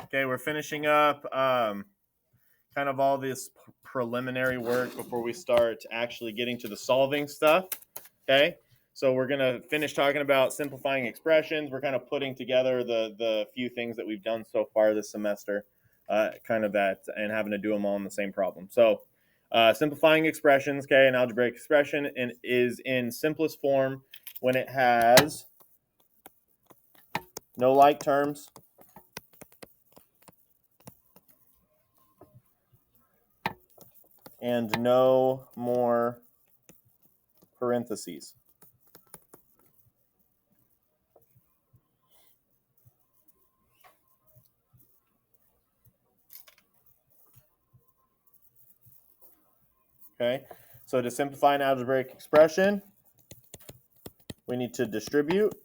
Okay, we're finishing up kind of all this preliminary work before we start actually getting to the solving stuff. Okay, so we're going to finish talking about simplifying expressions. We're kind of putting together the few things that we've done so far this semester, kind of that, and having to do them all in the same problem. So simplifying expressions, okay, an algebraic expression is in simplest form when it has no like terms, and no more parentheses. Okay, so to simplify an algebraic expression, we need to distribute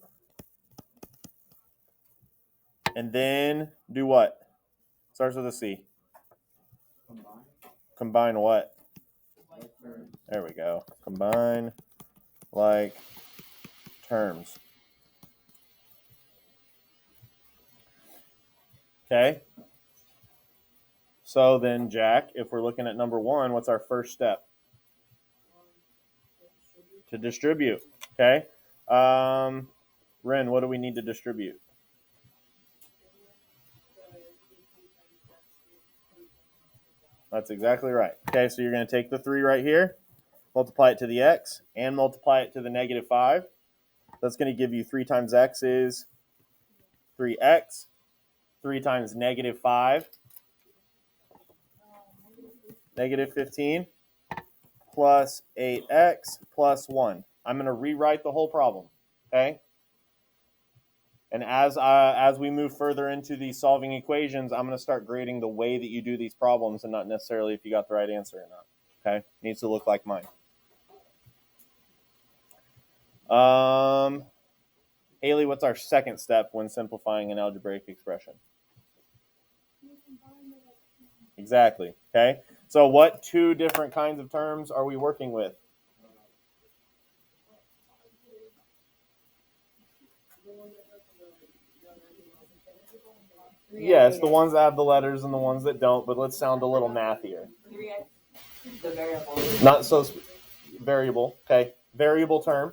and then do what? Starts with a C. Combine what? There we go. Combine like terms. Okay. So then, Jack, if we're looking at number one, what's our first step? To distribute. Okay. Ren, what do we need to distribute? That's exactly right. Okay, so you're going to take the 3 right here, multiply it to the x, and multiply it to the negative 5. That's going to give you 3 times x is 3x. 3 times negative 5, negative 15, plus 8x plus 1. I'm going to rewrite the whole problem, okay? And as we move further into these solving equations, I'm going to start grading the way that you do these problems and not necessarily if you got the right answer or not, okay? It needs to look like mine. Haley, what's our second step when simplifying an algebraic expression? Exactly, okay? So what 2 different kinds of terms are we working with? Yes, the ones that have the letters and the ones that don't, but let's sound a little mathier. The variable. Not so variable, okay? Variable term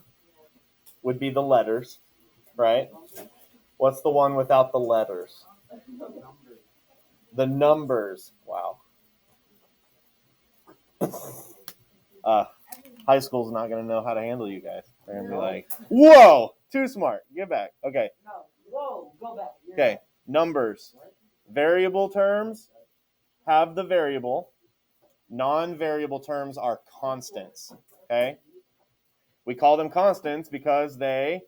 would be the letters, right? What's the one without the letters? The numbers. Wow. High school's not going to know how to handle you guys. They're going to be like, whoa, too smart. Get back. Okay. No. Whoa, go back. Okay, numbers. Variable terms have the variable. Non-variable terms are constants, okay? We call them constants because they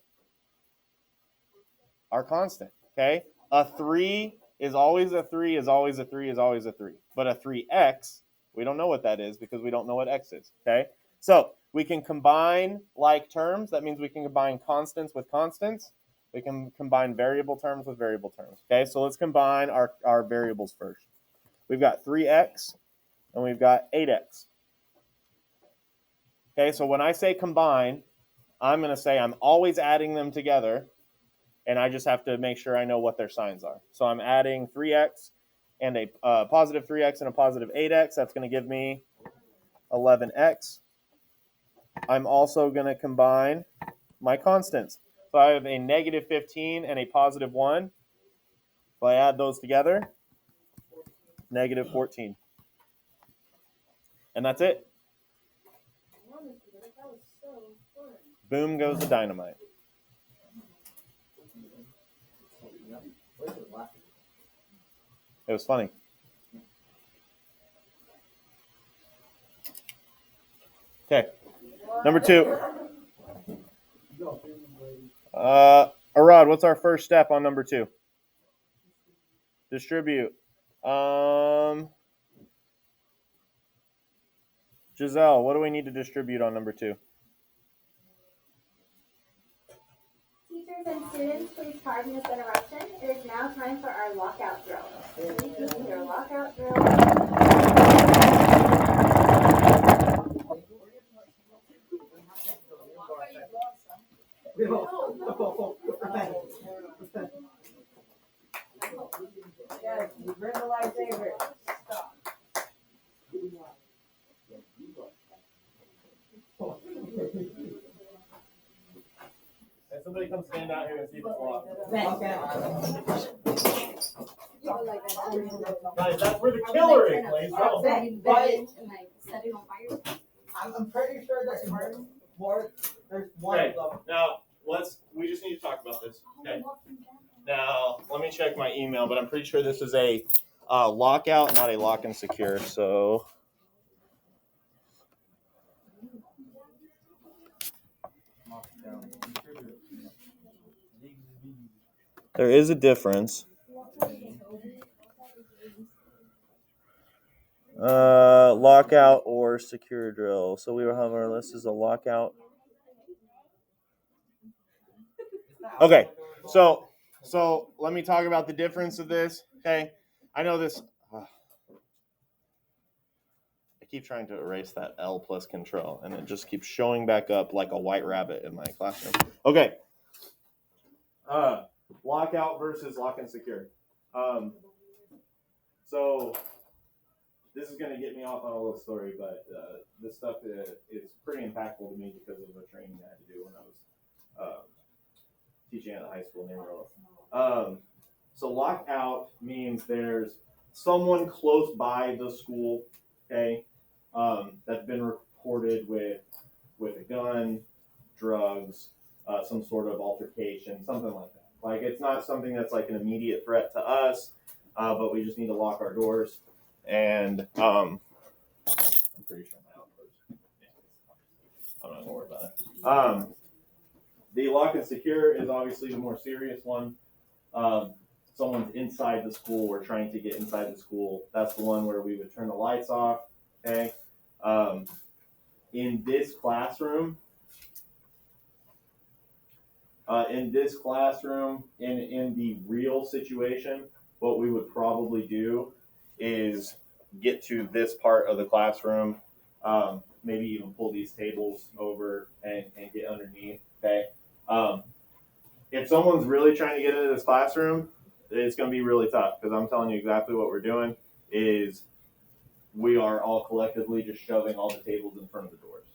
are constant, okay? A 3 is always a 3, is always a 3, is always a 3. But a 3x, we don't know what that is because we don't know what x is, okay? So we can combine like terms. That means we can combine constants with constants. We can combine variable terms with variable terms, okay? So let's combine our variables first. We've got 3x and we've got 8x. Okay, so when I say combine, I'm going to say I'm always adding them together, and I just have to make sure I know what their signs are. So I'm adding 3x and a positive 3x and a positive 8x. That's going to give me 11x. I'm also going to combine my constants. So I have a negative 15 and a positive 1. If I add those together, negative 14. And that's it. Boom goes the dynamite. It was funny. Okay. Number 2. Arad, what's our first step on number 2? Distribute. Giselle, what do we need to distribute on number 2? Teachers and students, please pardon this interruption. It is now time for our lockout drill. Please begin your lockout drill. And somebody come stand out here and see if it's locked. Guys, that's where the killer is, Blaze. Go. I'm pretty sure there's more. There's one Okay. of them. Now, we just need to talk about this. Okay. Now, let me check my email, but I'm pretty sure this is a lockout, not a lock and secure. So, there is a difference. Lockout or secure drill. So we will have our list as a lockout. Okay, so let me talk about the difference of this. Okay, I know this. I keep trying to erase that L plus control, and it just keeps showing back up like a white rabbit in my classroom. Okay. Lockout versus lock and secure. So this is going to get me off on a little story, but this stuff is pretty impactful to me because of the training I had to do when I was teaching at a high school in Amarillo. So lockout means there's someone close by the school, okay, that's been reported with a gun, drugs, some sort of altercation, something like that. Like it's not something that's like an immediate threat to us, but we just need to lock our doors. And I'm pretty sure my outdoors. I'm not gonna worry about it. The lock and secure is obviously the more serious one. Someone's inside the school. We're trying to get inside the school. That's the one where we would turn the lights off. Okay. In this classroom, in the real situation, what we would probably do is get to this part of the classroom, maybe even pull these tables over and get underneath. Okay. If someone's really trying to get into this classroom, it's going to be really tough because I'm telling you exactly what we're doing is we are all collectively just shoving all the tables in front of the doors.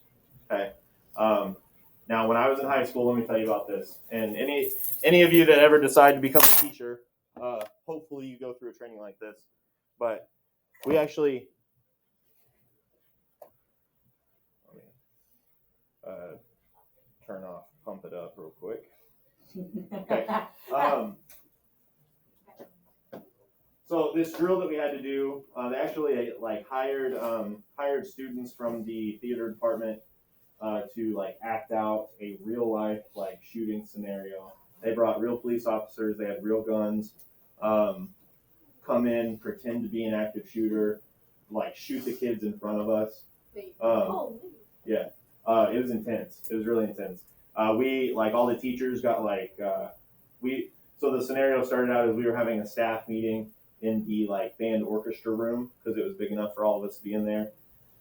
Okay. Now, when I was in high school, let me tell you about this. And any of you that ever decide to become a teacher, hopefully you go through a training like this. But we actually, let me turn off, pump it up real quick. Okay. So this drill that we had to do, they actually like hired students from the theater department to like act out a real life like shooting scenario. They brought real police officers. They had real guns. Come in, pretend to be an active shooter, like shoot the kids in front of us. Yeah, it was intense. It was really intense. We like all the teachers got like so the scenario started out as we were having a staff meeting in the like band orchestra room because it was big enough for all of us to be in there.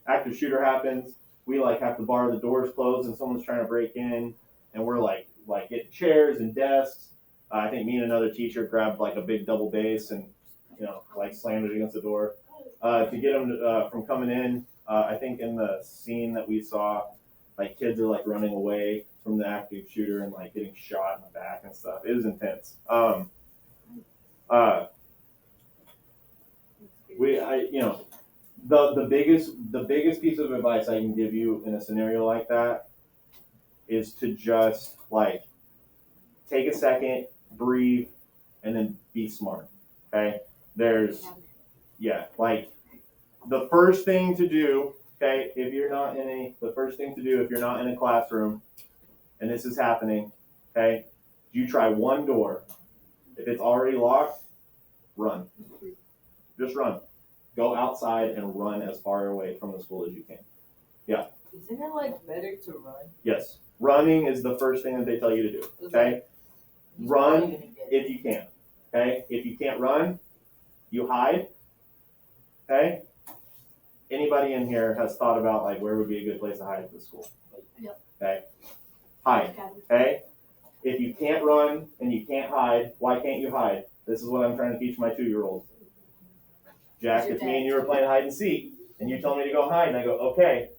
Active shooter happens. We like have to bar the doors closed and someone's trying to break in, and we're like getting chairs and desks. I think me and another teacher grabbed like a big double bass and like slammed it against the door to get them from coming in. I think in the scene that we saw, like kids are like running away from the active shooter and like getting shot in the back and stuff. It was intense. The biggest piece of advice I can give you in a scenario like that is to just like take a second, breathe, and then be smart. Okay? Like the first thing to do, okay, if you're not in a classroom and this is happening, okay, you try one door. If it's already locked, run. Just run. Go outside and run as far away from the school as you can. Yeah. Isn't it like better to run? Yes. Running is the first thing that they tell you to do. Okay? Run if you can. Okay? If you can't run, you hide. Okay? Anybody in here has thought about like where would be a good place to hide at the school? Yep. Okay? Hide. Okay? If you can't run and you can't hide, why can't you hide? This is what I'm trying to teach my 2-year-old. Jack, if me and you were playing hide and seek, and you told me to go hide, and I go, okay.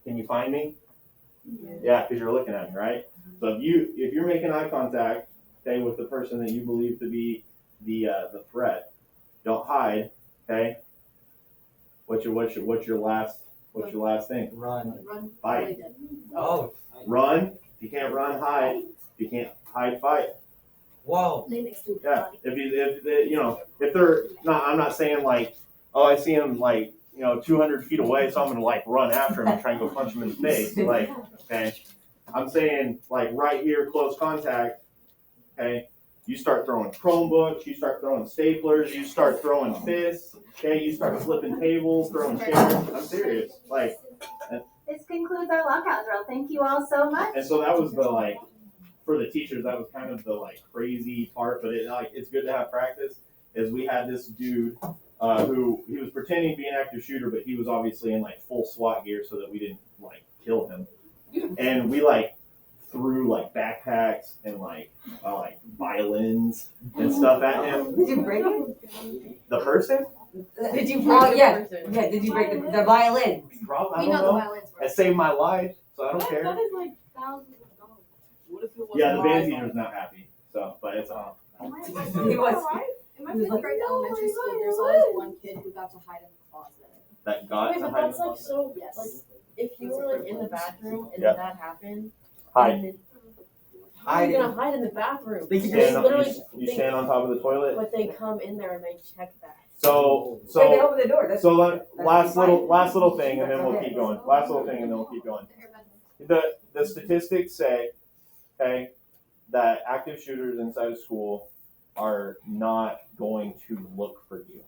Can you find me? Yeah, because you're looking at me, right? So if you're making eye contact, okay, with the person that you believe to be the threat, don't hide, okay? What's your last thing? Run. Fight. Oh. Run. If you can't run, hide. If you can't hide, fight. Whoa. Yeah. If they're not, I'm not saying like, oh, I see him like 200 feet away, so I'm gonna like run after him and try and go punch him in the face. Like, okay. I'm saying like right here, close contact. Okay. You start throwing Chromebooks, you start throwing staplers, you start throwing fists. Okay. You start flipping tables, throwing chairs. I'm serious. Like. This concludes our lockout drill. Thank you all so much. And so that was the like, for the teachers, that was kind of the like crazy part, but it's good to have practice. Is we had this dude who he was pretending to be an active shooter, but he was obviously in like full SWAT gear so that we didn't like kill him. And we like threw like backpacks and like violins and stuff at him. Did you break it? The person? Did you break the person? Yeah, did you break the violin? Probably. I don't know. It saved my life, so I don't care. That is like thousands of dollars. What if it was Yeah, the band teacher's not happy. So, but it's In my fifth grade elementary school, there's always one kid who got to hide in the closet. that got Wait, to but hide in that's the like closet. so. Yes. Like, if you were like in the bathroom and Yeah. that happened, Hide. and then how are you gonna hide in the bathroom? They You can stand, literally- you stand on top of the toilet. But they come in there and they check that. So They open the door. last little thing, and then we'll keep going. Last little thing, and then we'll keep going. The statistics say, okay, that active shooters inside of school are not going to look for you.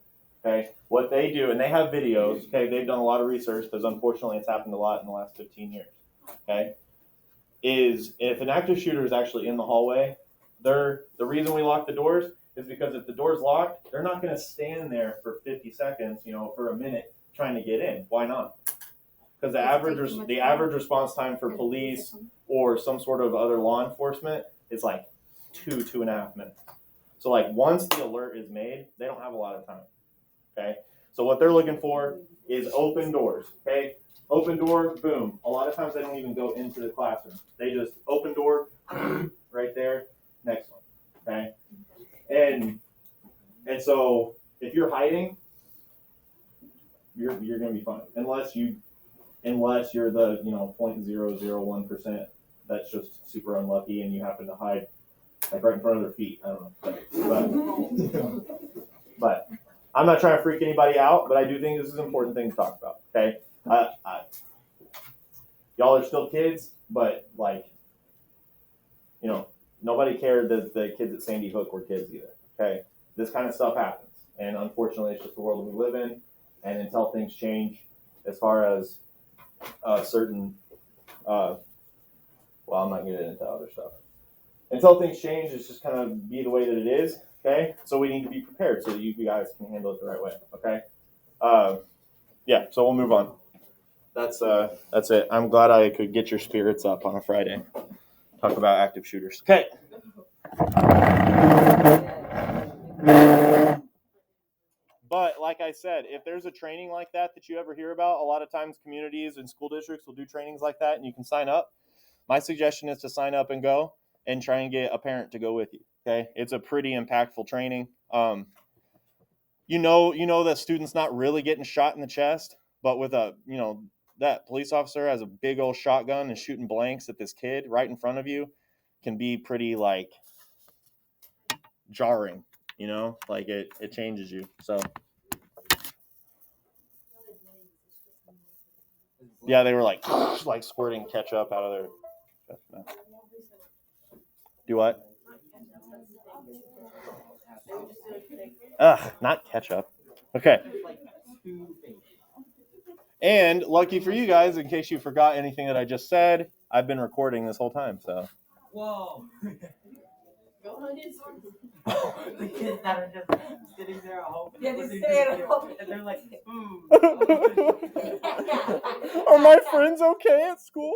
Okay, what they do, and they have videos. Okay, they've done a lot of research because unfortunately it's happened a lot in the last 15 years. Okay, is if an active shooter is actually in the hallway, the reason we lock the doors is because if the door's locked, they're not going to stand there for 50 seconds, for a minute trying to get in. Why not? Because the average response time for police or some sort of other law enforcement is like 2.5 minutes. So like once the alert is made, they don't have a lot of time. Okay. So what they're looking for is open doors. Okay. Open door, boom. A lot of times they don't even go into the classroom. They just open door, right there, next one. Okay. And so if you're hiding, you're gonna be fine. Unless you're the 0.001% that's just super unlucky and you happen to hide like right in front of their feet. I don't know. But I'm not trying to freak anybody out, but I do think this is an important thing to talk about. Okay. Y'all are still kids, but nobody cared that the kids at Sandy Hook were kids either. Okay. This kind of stuff happens. And unfortunately, it's just the world we live in. And until things change, as far as certain, I'm not getting into other stuff. Until things change, it's just kind of be the way that it is. Okay. So we need to be prepared so that you guys can handle it the right way. Okay. So we'll move on. That's it. I'm glad I could get your spirits up on a Friday. Talk about active shooters. Okay. But like I said, if there's a training like that you ever hear about, a lot of times communities and school districts will do trainings like that and you can sign up. My suggestion is to sign up and go and try and get a parent to go with you. Okay. It's a pretty impactful training. That student's not really getting shot in the chest, but with that police officer has a big old shotgun and shooting blanks at this kid right in front of you can be pretty jarring, it changes you. So yeah, they were like squirting ketchup out of their chest. No. Do what? Ugh, not ketchup. Okay. And lucky for you guys, in case you forgot anything that I just said, I've been recording this whole time, so. Whoa. Go on Instagram. The kids that are just sitting there at home. Yeah, just sitting at home. And they're like, Are my friends okay at school?